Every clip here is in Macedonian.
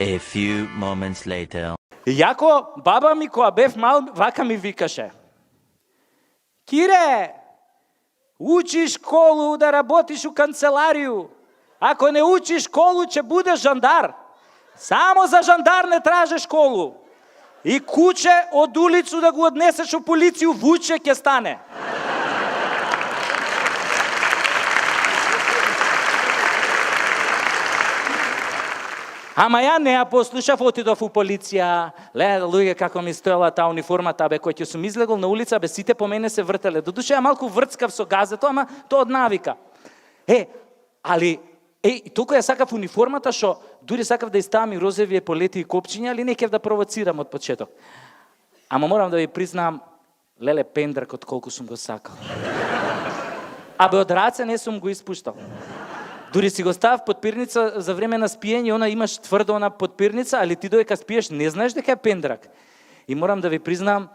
A few moments later. Јако баба ми која бев мал вака ми викаше: Кире, учиш школу да работиш у канцеларiju. Ако не учиш школу, ќе будеш жандар. Само за жандар не траже школу. И куче од улицу да го однесеш у полицију, вуче ќе стане. Ама ја не ја послушав, отидов у полиција. Луѓе, како ми стоела таа униформата, бе, кој ќе сум излегол на улица, бе, сите по мене се вртеле. Додуше ја малку врцкав со газето, ама тоа од навика. Толку ја сакав униформата, што дури сакав да иставам и розови еполети и копчиња, али не кев да провоцирам од почеток. Ама морам да ви признам, леле, пендракот колку сум го сакал. Абе, од раце не сум го испуштал. Дури си го ставав подпирница за време на спиење, она имаш тврдо на подпирница, али ти додека спиеш не знаеш дека е пендрак. И морам да ви признам,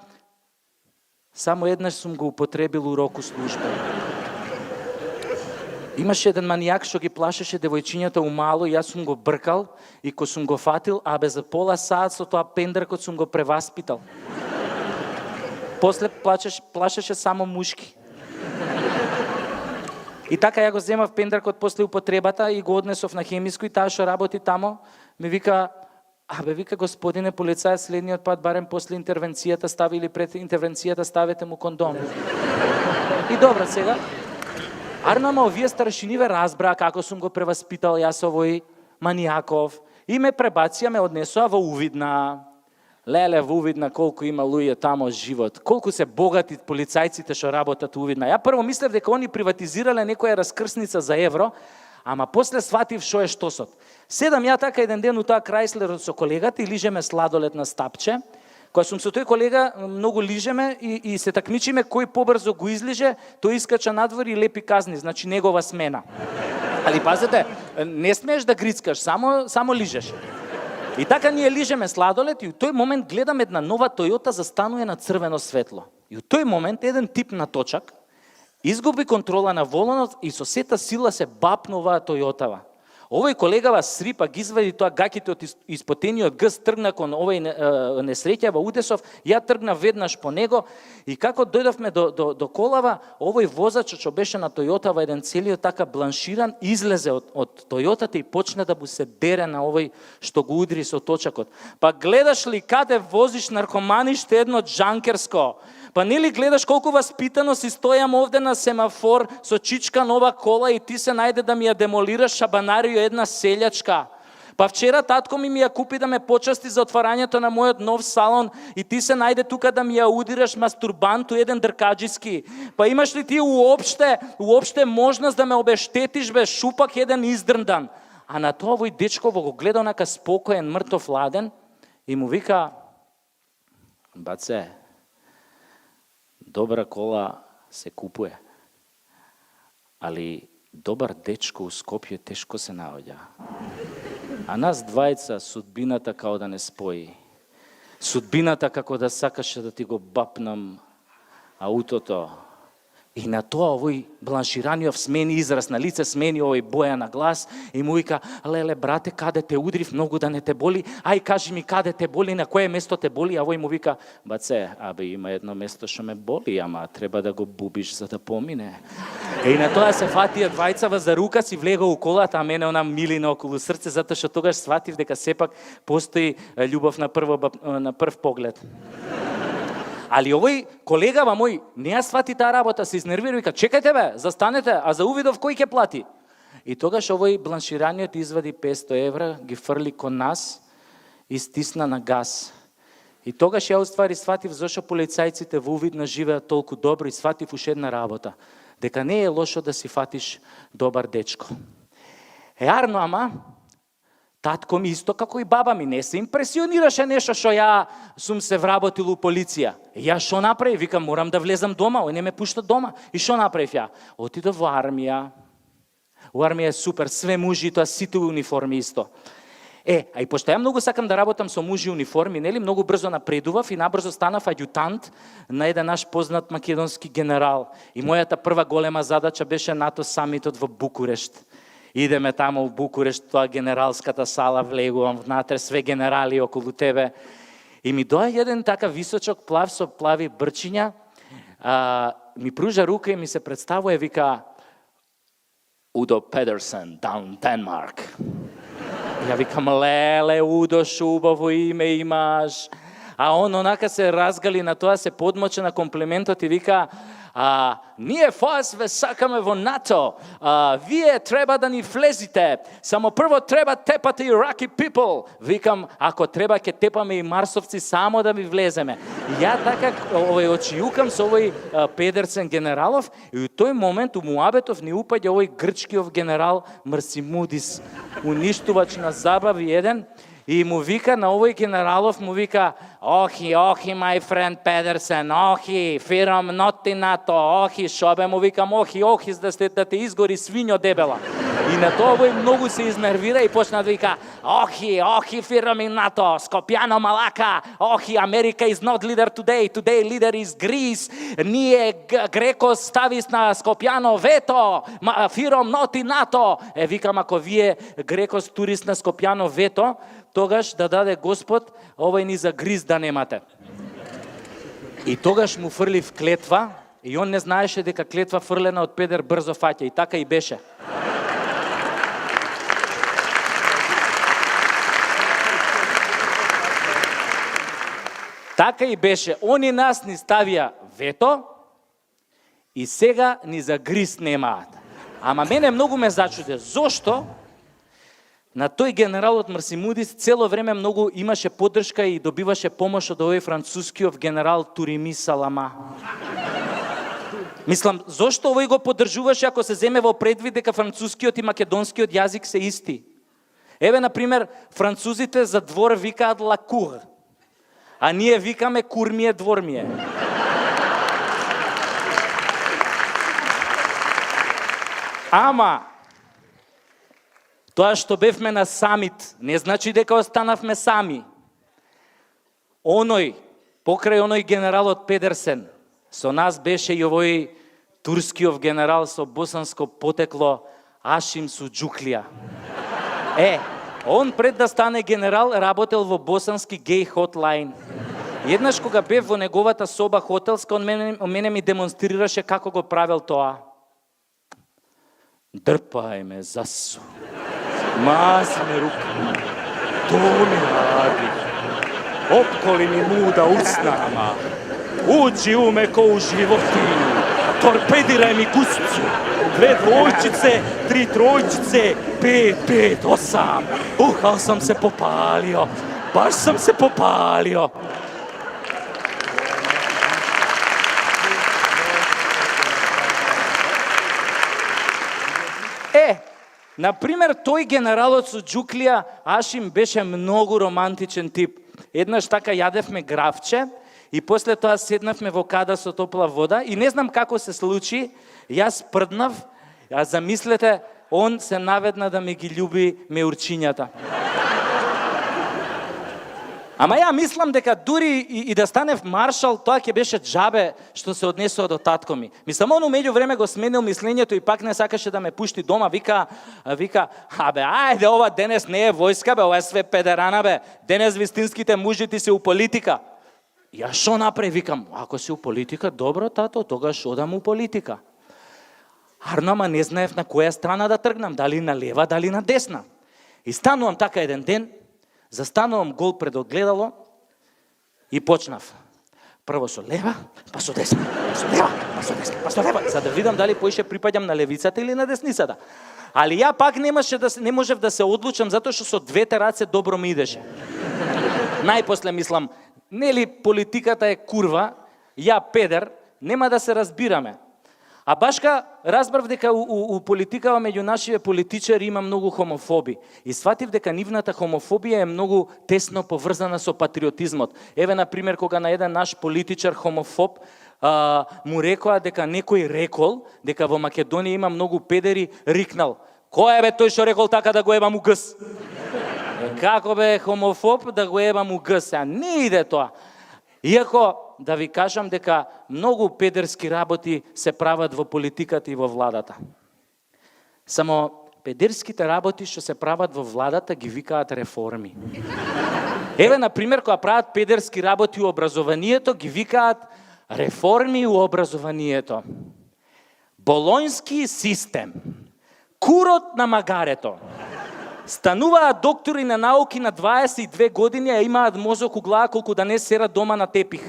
само еднаш сум го употребил у року служба. Имаше еден манијак што ги плашеше девојчињата умало и јас сум го бркал и кога сум го фатил, абе за пола саат со тоа пендракот сум го преваспитал. После плашеше само мушки. И така ја го земав пендракот после употребата и го однесов на хемиско и таа што работи тамо ми вика: вика, господине полицај, следниот пат барем после интервенцијата стави или пред интервенцијата ставете му кондом. И добра сега. Арнама овие старшиниве разбраа како сум го преваспитал јас овој манијаков и ме пребација, ме однесоа во Увидна. Леле, во Увидна колку има луѓе тамо живот, колку се богати полицајците што работат во Увидна. Ја прво мислев дека они приватизирале некоја раскрсница за евро, ама после сватив што е штосот. Седам ја така еден ден у тоа Крајслерот со колегата и лижеме сладолед на стапче. Кога сум со тој колега, многу лижеме и се такмичиме кој побрзо го излиже, тој искача надвор и лепи казни, значи негова смена. Али пазете, не смееш да грицкаш, само лижеш. И така ние лижеме сладолед и у тој момент гледам една нова Тојота застанува на црвено светло. И у тој момент еден тип на точак изгуби контрола на воланот и со сета сила се бапнува Тојотава. Овој колегава срипа, ги извади тоа гаките од испотениот гъс, тргна кон овој несреќава удесов, ја тргна веднаш по него и како дојдовме до колава, овој возач што беше на Тојотава, еден целиот така бланширан, излезе од Тојотата и почна да му се дере на овој што го удри со точакот. Па гледаш ли каде возиш наркоманиште едно джанкерско? Па нели гледаш колку васпитано си стојам овде на семафор со чичка нова кола и ти се најде да ми ја демолираш шабанарио една селјачка. Па вчера татко ми ја купи да ме почасти за отварањето на мојот нов салон и ти се најде тука да ми ја удираш мастурбанту еден дркаџиски. Па имаш ли ти уопште можност да ме обештетиш бе шупак еден издрндан? А на тоа овој дечко го гледа онака спокоен, мртов ладен и му вика: баце, добра кола се купуе, али добар дечко у Скопје тешко се наоѓа. А нас двајца судбината као да не спои. Судбината како да сакаше да ти го бапнам аутото. И на тоа овој бланшираниот смени израз на лице, смени овој боја на глас и му вика: леле брате, каде те удрив, многу да не те боли, ај кажи ми каде те боли, на кое место те боли? А овој му вика: баце, има едно место што ме боли, ама треба да го бубиш за да помине. И на тоа се фатија двајцава за рука, си влега у колата, а мене она милина околу срце, затоа што тогаш сватив дека сепак постои љубов на прв поглед. Али овој колегава мој не ја свати таа работа, се изнервира и вика: чекајте бе, застанете, а за увидов кој ќе плати? И тогаш овој бланшираниот извади 500 евра, ги фрли кон нас и стисна на газ. И тогаш ја уствари сватив зашо полицајците во Увидна живеат толку добро и сватив уште една работа, дека не е лошо да си фатиш добар дечко. Арно, ама татко ми исто како и баба ми не се импресионираше нешто што ја сум се вработил у полиција. Ја што направив? Викам, морам да влезам дома, ој не ме пушта дома. И што направив ја? Отидов во армија. У армија е супер, све мужи, тоа сите униформи исто. А и пошто ја многу сакам да работам со мужи униформи, нели, многу брзо напредував и набрзо станав аѓутант на еден наш познат македонски генерал. И мојата прва голема задача беше НАТО самитот во Букурешт. Идеме тамо в Букурешт, тоа генералската сала, влегувам внатре, све генерали околу тебе. И ми доаѓа еден така височок плав со плави брчиња, ми пружа рука и ми се представува и вика Удо Педерсен, down Denmark. Ја викам, леле, Удо, шубаво име имаш. А он онака се разгали на тоа, се подмоче на комплиментот и вика, ние вас ве сакаме во НАТО, вие треба да ни влезите, само прво треба тепате Iraqi people. Викам, ако треба ќе тепаме и марсовци само да ви влеземе. Ја така очиукам со овој Педерсен генералов и у тој момент у муабетов ни упаѓа овој грчкиов генерал Марсимудис, уништувач на забави еден. И му вика на овој генералов, му вика, охи, my friend Педерсен, охи, фирам ноти НАТО, охи, шобе, му викам, охи, да те изгори свињо дебела. И на тоа овој многу се изнервира и почна да вика, охи, фирам и НАТО, Скопјано малака, охи, Америка is not leader today leader is Greece, ние Греко стави на Скопјано вето, фирам ноти НАТО. Викам, ако вие Греко турист на Скопјано вето, тогаш да даде Господ, овој ни за гриз да немате. И тогаш му фрлив клетва, и он не знаеше дека клетва фрлена од Педер брзо фаќа, и така и беше. Така и беше. Они нас ни ставија вето, и сега ни за гриз немаат. Ама мене многу ме зачуде. Зошто? На тој генералот Марсимудис цело време многу имаше поддршка и добиваше помош од овој францускиот генерал Турими Салама. Мислам, зошто овој го поддржуваше ако се земе во предвид дека францускиот и македонскиот јазик се исти? Еве, например, французите за двор викаат ла кур, а ние викаме курмие двормие. Ама тоа што бевме на самит, не значи дека останавме сами. Покрај оној генералот Педерсен, со нас беше и овој турскиот генерал со босанско потекло Ашим Суџуклија. Он пред да стане генерал работел во босански гей хотлайн. Еднаш кога бев во неговата соба хотелска, он мене ми демонстрираше како го правел тоа. Дрпај ме, засу. Мази ме рука, to mi radi, opkoli mi muda usnama, uđi u me ko u životinju, torpediraj mi guscu, 2 dvojčice, 3 trojčice, 5, 5, 8, ali sam se popalio, baš sam se popalio. Например, тој генералот со Џуклија, Ашим, беше многу романтичен тип. Еднаш така јадевме гравче и после тоа седнавме во када со топла вода и не знам како се случи, јас прднав, а замислете, он се наведна да ми ги љуби меурчињата. Ама ја мислам дека дури и да станев маршал, тоа ќе беше џабе што се однесува до татко ми. Мислам, он меѓу време го сменил мислењето и пак не сакаше да ме пушти дома. Вика, ајде, ова денес не е војска, бе, ова е све педерана, бе. Денес вистинските мужити се у политика. Ја шо направи? Викам, ако си у политика, добро, тато, тогаш одам у политика. Арно, ама не знаев на која страна да тргнам, дали на лева, дали на десна. И станувам така еден ден, застанувам гол пред огледало и почнав. Прво со лева, па со десна, па со лева, па со десна, па со лева, за да видам дали поише припаѓам на левицата или на десницата. Али ја пак не можев да се одлучам затоа што со двете раце добро ми идеше. Најпосле мислам, нели политиката е курва, ја педер, нема да се разбираме. А башка разбрав дека у политикава меѓу нашите политичари има многу хомофоби. И сватив дека нивната хомофобија е многу тесно поврзана со патриотизмот. Еве, например, кога на еден наш политичар хомофоб му рекоа дека некој рекол, дека во Македонија има многу педери, рикнал: кој е бе тој што рекол така да го ебам у гс? Како бе хомофоб да го ебам у гс? А не иде тоа. Иако, да ви кажам дека многу педерски работи се прават во политиката и во владата. Само педерските работи што се прават во владата ги викаат реформи. Еве, например, кога прават педерски работи у образованието, ги викаат реформи у образованието. Болонјски систем. Курот на магарето. Стануваат доктори на науки на 22 години, а имаат мозок у глава колку да не сера дома на тепих.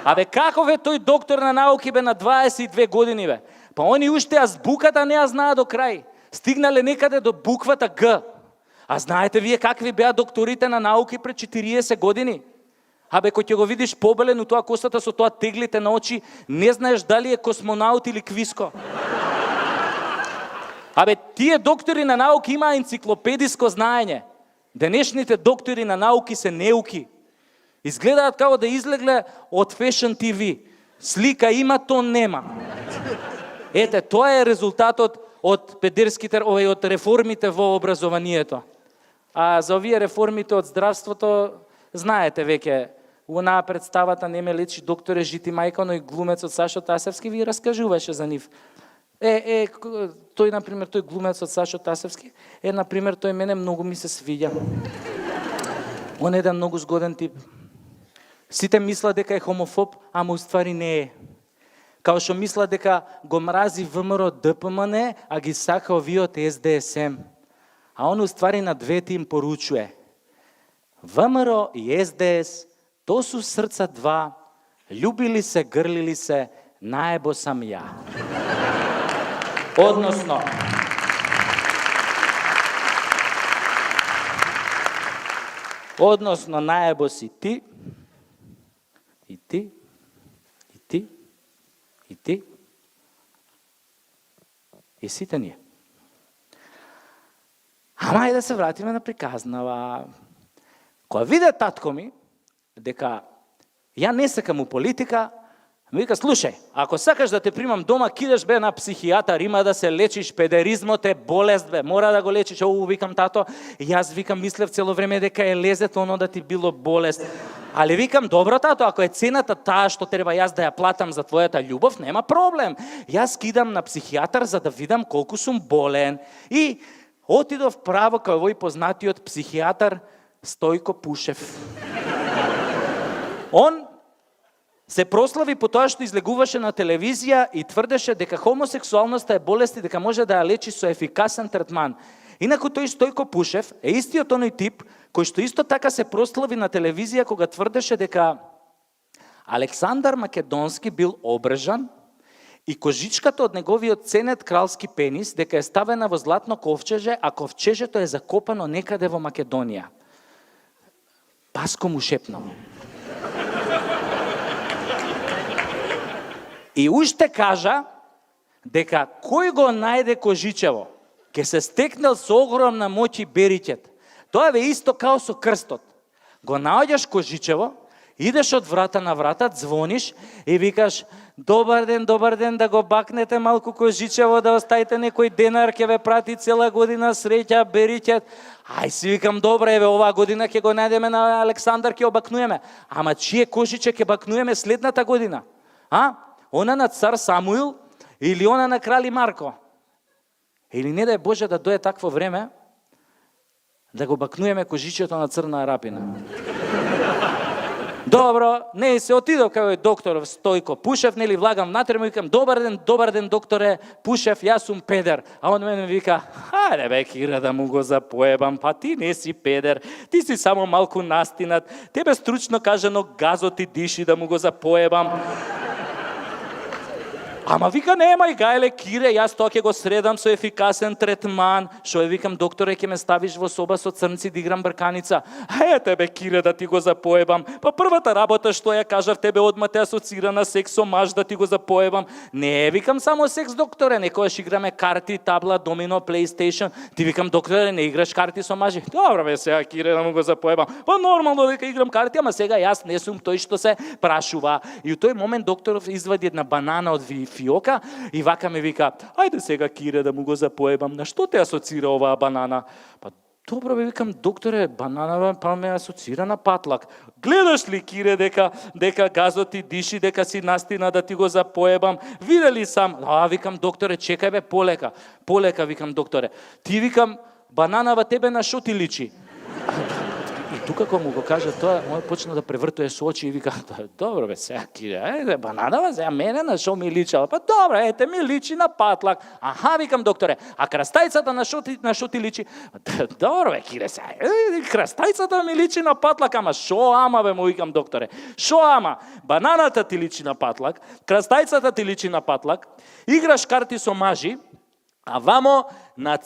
Абе, каков е тој доктор на науки бе на 22 години бе? Па они уште азбуката не ја знаат до крај. Стигнале некаде до буквата Г. А знаете вие какви беа докторите на науки пред 40 години? Абе, кој ќе го видиш побелен у тоа косата со тоа теглите на очи, не знаеш дали е космонаут или квиско. Абе, тие доктори на науки имаа енциклопедиско знаење. Денешните доктори на науки се неуки. Изгледаат како да излегле од Fashion TV. Слика има, то нема. Ете, тоа е резултатот од педерските, од реформите во образованието. А за овие реформите од здравството, знаете веќе, онаа представата Не ме лечи докторе Жити мајка, но и глумецот Сашо Тасевски ви раскажуваше за нив. Тој, например, тој глумецот Сашо Тасевски, например, тој мене многу ми се свиѓа. Он е еден многу згоден тип. Сите мислат дека е хомофоб, ама уствари не е. Као што мислат дека го мрази ВМРО ДПМН, а ги сака овие од СДСМ. А он уствари на двете им поручуе. ВМРО и СДС, то су срца два, љубили се, грлили се, наебо сам ја. Односно, наебо си ти, и ти, и ти, и ти, и сите ние. Ама и да се вратиме на приказнава. Кога виде татко ми, дека ја не сакам у политика, ми вика, слушај, ако сакаш да те примам дома, кидеш бе на психијатар, има да се лечиш, педеризмот е болест бе, мора да го лечиш. Викам тато, јас викам мислев цело време дека е лезет оно да ти било болест. Али викам, добро тато, ако е цената таа што треба јас да ја платам за твојата љубов, нема проблем. Јас кидам на психијатар за да видам колку сум болен. И отидов право кај овој познатиот психијатар Стојко Пушев. Он се прослави по тоа што излегуваше на телевизија и тврдеше дека хомосексуалноста е болест и дека може да ја лечи со ефикасен третман. Инаку тој Стојко Пушев е истиот оној тип кој што исто така се прослави на телевизија кога тврдеше дека Александар Македонски бил обрежан и кожичката од неговиот ценет кралски пенис дека е ставена во златно ковчеже, а ковчежето е закопано некаде во Македонија. Паско му шепнал. И уште кажа дека кој го најде кожичево, ке се стекнел со огромна моќ и бериќет. Тоа е исто као со крстот. Го наоѓаш кожичево, идеш од врата на врата, звониш и викаш добар ден, да го бакнете малку кожичево, да оставите некој денар, ќе ве прати цела година, среќа, бериќет. Ај си викам, добре, еве, оваа година ќе го најдеме на Александар, ќе обакнуеме. Ама чие кожиче ќе бакнуеме следната година? Она на цар Самуил или она на крали Марко? Или не да е Боже да дое такво време да го бакнуеме кожичето на Црна Арапина? Добро, не се отидов кај доктор Стојко Пушев, нели влагам внатре, му викам, добар ден докторе Пушев, јас сум педер. А он мене вика, хајде бе Кира да му го запоебам, па ти не си педер, ти си само малку настинат, тебе стручно кажано газот ти диши да му го запоебам. Ама вика, немај гајле, Кире, јас тоа ќе го средам со ефикасен третман. Шо викам, докторе, ќе ме ставиш во соба со црнци да играм брканица. Ете бе, Кире, да ти го запоебам. Па првата работа што ја кажав тебе одма те асоцира на секс со маж да ти го запоебам. Не, викам само секс, докторе, некојаш играме карти, табла, домино, PlayStation. Ти викам, докторе, не играш карти со мажи. Добро бе, сега Кире да му го запоебам. Па нормално дека играм карти, ама сега јас не сум тој што се прашува. И у тој момент докторов извади една банана од фиока и вака ме вика, ајде сега Кире да му го запоебам, на што те асоцира оваа банана? Па Добро бе, викам, докторе, бананава па ме асоцира на патлак. Гледаш ли, Кире, дека газот ти диши, дека си настина да ти го запоебам? Виде ли сам? Викам, докторе, чекај бе, полека, викам, докторе. Ти, викам, бананава тебе на шо ти личи? И тука кога му го кажа тоа, мој почна да превртуе со очи и вика, добро бе, сега, Кире, бананава, сега мене на шо ми личала? Па добро, ете ми личи на патлак. Аха, викам, докторе, а крастајцата на шо ти личи? Добро бе, Кире, сега, крастајцата ми личи на патлак, ама шо ама бе, му викам, докторе? Шо ама? Бананата ти личи на патлак, крастајцата ти личи на патлак, играш карти со мажи, а вамо на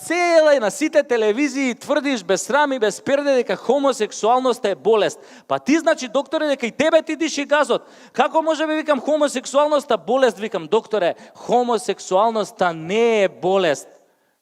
сите телевизии тврдиш без срам и без перде дека хомосексуалноста е болест. Па ти, значи, докторе, дека и тебе ти диши газот. Како може би, викам, хомосексуалноста болест? Викам, докторе, хомосексуалноста не е болест.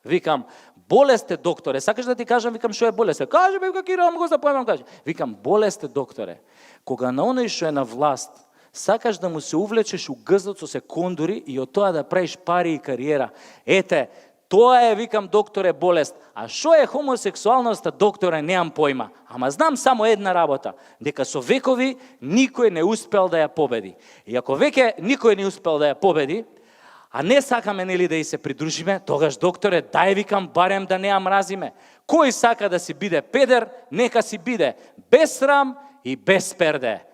Викам, болест е, докторе. Сакаш да ти кажам, викам, што е болест? Каже, вика, Кире, го запоемам, каже. Викам, болест е, докторе. Кога на оној што е на власт, сакаш да му се увлечеш у гъзот со секундори и од тоа да правиш пари и кариера. Ете, тоа е, викам, докторе, болест. А шо е хомосексуалноста, докторе, неам појма. Ама знам само една работа, дека со векови никој не успел да ја победи. И ако веќе никој не успел да ја победи, а не сакаме, нели, да и се придружиме, тогаш, докторе, дај, викам, барем да не ја мразиме. Кој сака да си биде педер, нека си биде без срам и без перде.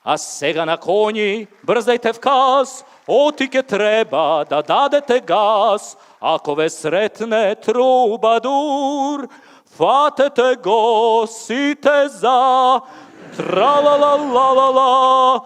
А сега на коњи, брзајте вказ, оти ке треба да дадете газ. Ако ве сретне трубадур, фатете го сите за тра-ла-ла-ла-ла-ла.